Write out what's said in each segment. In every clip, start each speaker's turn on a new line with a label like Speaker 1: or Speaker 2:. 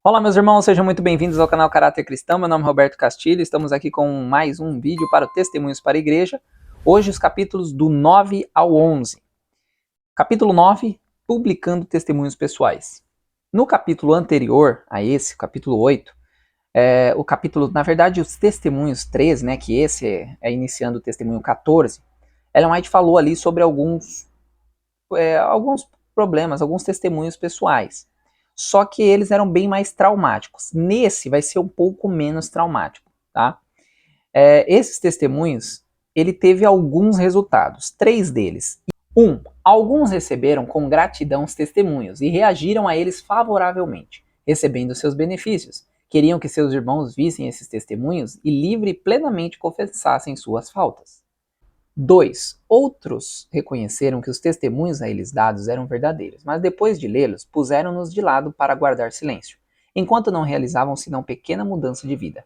Speaker 1: Olá meus irmãos, sejam muito bem-vindos ao canal Caráter Cristão, meu nome é Roberto Castilho, estamos aqui com mais um vídeo para o Testemunhos para a Igreja, hoje os capítulos do 9 ao 11. Capítulo 9, publicando testemunhos pessoais. No capítulo anterior a esse, capítulo 8, na verdade os testemunhos 13, né, que esse é iniciando o testemunho 14, Ellen White falou ali sobre alguns problemas, alguns testemunhos pessoais. Só que eles eram bem mais traumáticos. Nesse vai ser um pouco menos traumático, tá? Esses testemunhos, ele teve alguns resultados, 3 deles. Alguns receberam com gratidão os testemunhos e reagiram a eles favoravelmente, recebendo seus benefícios. Queriam que seus irmãos vissem esses testemunhos e livre e plenamente confessassem suas faltas. 2. Outros reconheceram que os testemunhos a eles dados eram verdadeiros, mas depois de lê-los, puseram-nos de lado para guardar silêncio, enquanto não realizavam senão pequena mudança de vida.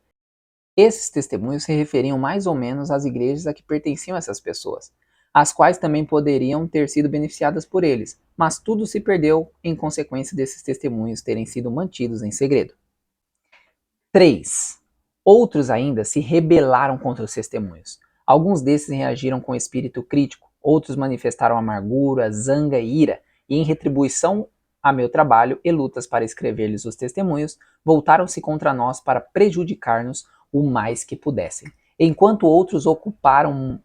Speaker 1: Esses testemunhos se referiam mais ou menos às igrejas a que pertenciam essas pessoas, as quais também poderiam ter sido beneficiadas por eles, mas tudo se perdeu em consequência desses testemunhos terem sido mantidos em segredo. 3. Outros ainda se rebelaram contra os testemunhos. Alguns desses reagiram com espírito crítico, outros manifestaram amargura, zanga e ira, e em retribuição a meu trabalho e lutas para escrever-lhes os testemunhos, voltaram-se contra nós para prejudicar-nos o mais que pudessem, enquanto outros ocuparam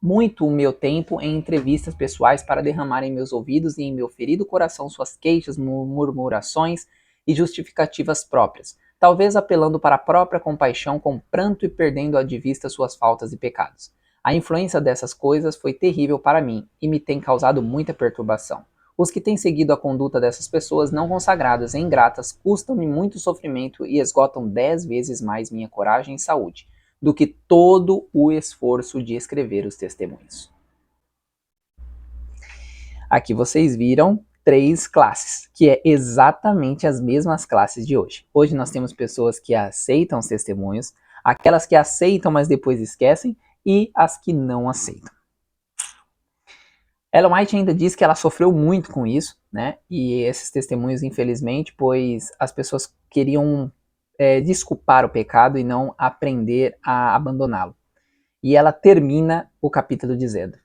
Speaker 1: muito o meu tempo em entrevistas pessoais para derramar em meus ouvidos e em meu ferido coração suas queixas, murmurações e justificativas próprias, talvez apelando para a própria compaixão com pranto e perdendo de vista suas faltas e pecados. A influência dessas coisas foi terrível para mim e me tem causado muita perturbação. Os que têm seguido a conduta dessas pessoas não consagradas e ingratas custam-me muito sofrimento e esgotam 10 vezes mais minha coragem e saúde do que todo o esforço de escrever os testemunhos. Aqui vocês viram 3 classes, que é exatamente as mesmas classes de hoje. Hoje nós temos pessoas que aceitam os testemunhos, aquelas que aceitam, mas depois esquecem, e as que não aceitam. Ellen White ainda diz que ela sofreu muito com isso, né? E esses testemunhos, infelizmente, pois as pessoas queriam desculpar o pecado e não aprender a abandoná-lo. E ela termina o capítulo dizendo: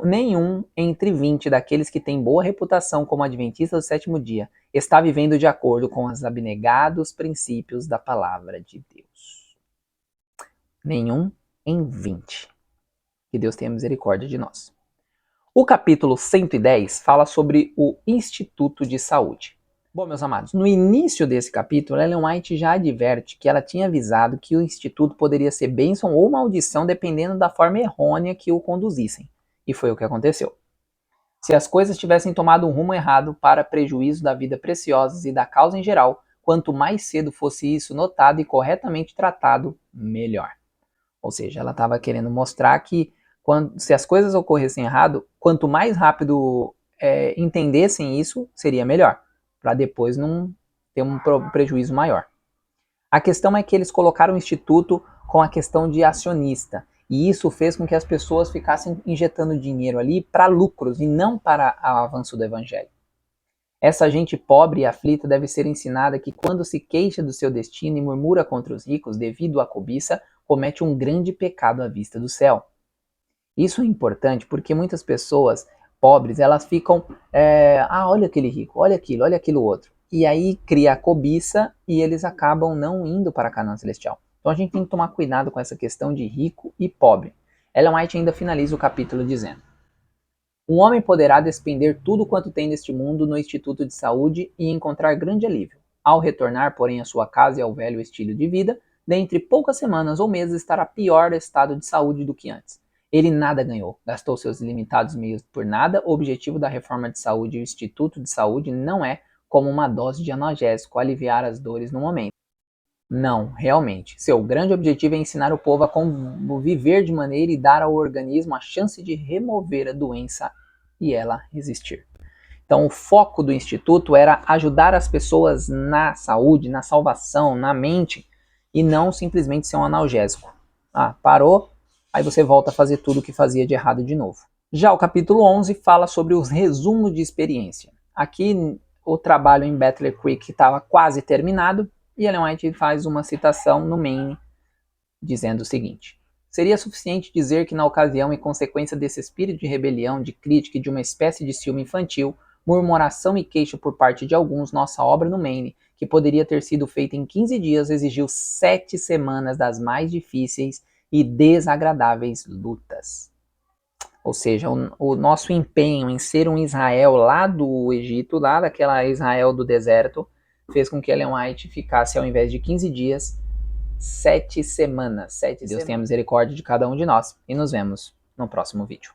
Speaker 1: nenhum entre 20 daqueles que têm boa reputação como adventistas do sétimo dia está vivendo de acordo com os abnegados princípios da palavra de Deus. Nenhum em 20. Que Deus tenha misericórdia de nós. O capítulo 110 fala sobre o Instituto de Saúde. Bom, meus amados, no início desse capítulo, Ellen White já adverte que ela tinha avisado que o Instituto poderia ser bênção ou maldição dependendo da forma errônea que o conduzissem. E foi o que aconteceu. Se as coisas tivessem tomado um rumo errado para prejuízo da vida preciosa e da causa em geral, quanto mais cedo fosse isso notado e corretamente tratado, melhor. Ou seja, ela estava querendo mostrar que se as coisas ocorressem errado, quanto mais rápido entendessem isso, seria melhor, para depois não ter um prejuízo maior. A questão é que eles colocaram o Instituto com a questão de acionista, e isso fez com que as pessoas ficassem injetando dinheiro ali para lucros e não para o avanço do Evangelho. Essa gente pobre e aflita deve ser ensinada que quando se queixa do seu destino e murmura contra os ricos devido à cobiça, comete um grande pecado à vista do céu. Isso é importante porque muitas pessoas pobres, elas ficam, olha aquele rico, olha aquilo outro. E aí cria a cobiça e eles acabam não indo para a Canaã Celestial. Então a gente tem que tomar cuidado com essa questão de rico e pobre. Ellen White ainda finaliza o capítulo dizendo: um homem poderá despender tudo quanto tem neste mundo no Instituto de Saúde e encontrar grande alívio. Ao retornar, porém, à sua casa e ao velho estilo de vida, dentre poucas semanas ou meses estará pior estado de saúde do que antes. Ele nada ganhou, gastou seus limitados meios por nada. O objetivo da reforma de saúde e o Instituto de Saúde não é, como uma dose de analgésico, aliviar as dores no momento. Não, realmente. Seu grande objetivo é ensinar o povo a como viver de maneira e dar ao organismo a chance de remover a doença e ela resistir. Então, o foco do Instituto era ajudar as pessoas na saúde, na salvação, na mente, e não simplesmente ser um analgésico. Parou? Aí você volta a fazer tudo o que fazia de errado de novo. Já o capítulo 11 fala sobre os resumos de experiência. Aqui o trabalho em Battle Creek estava quase terminado, e Ellen White faz uma citação no Maine, dizendo o seguinte: seria suficiente dizer que na ocasião, em consequência desse espírito de rebelião, de crítica e de uma espécie de ciúme infantil, murmuração e queixa por parte de alguns, nossa obra no Maine, que poderia ter sido feita em 15 dias, exigiu 7 semanas das mais difíceis e desagradáveis lutas. Ou seja, o nosso empenho em ser um Israel lá do Egito, lá daquela Israel do deserto, fez com que Ellen White ficasse, ao invés de 15 dias, 7 semanas. Deus tenha misericórdia de cada um de nós. E nos vemos no próximo vídeo.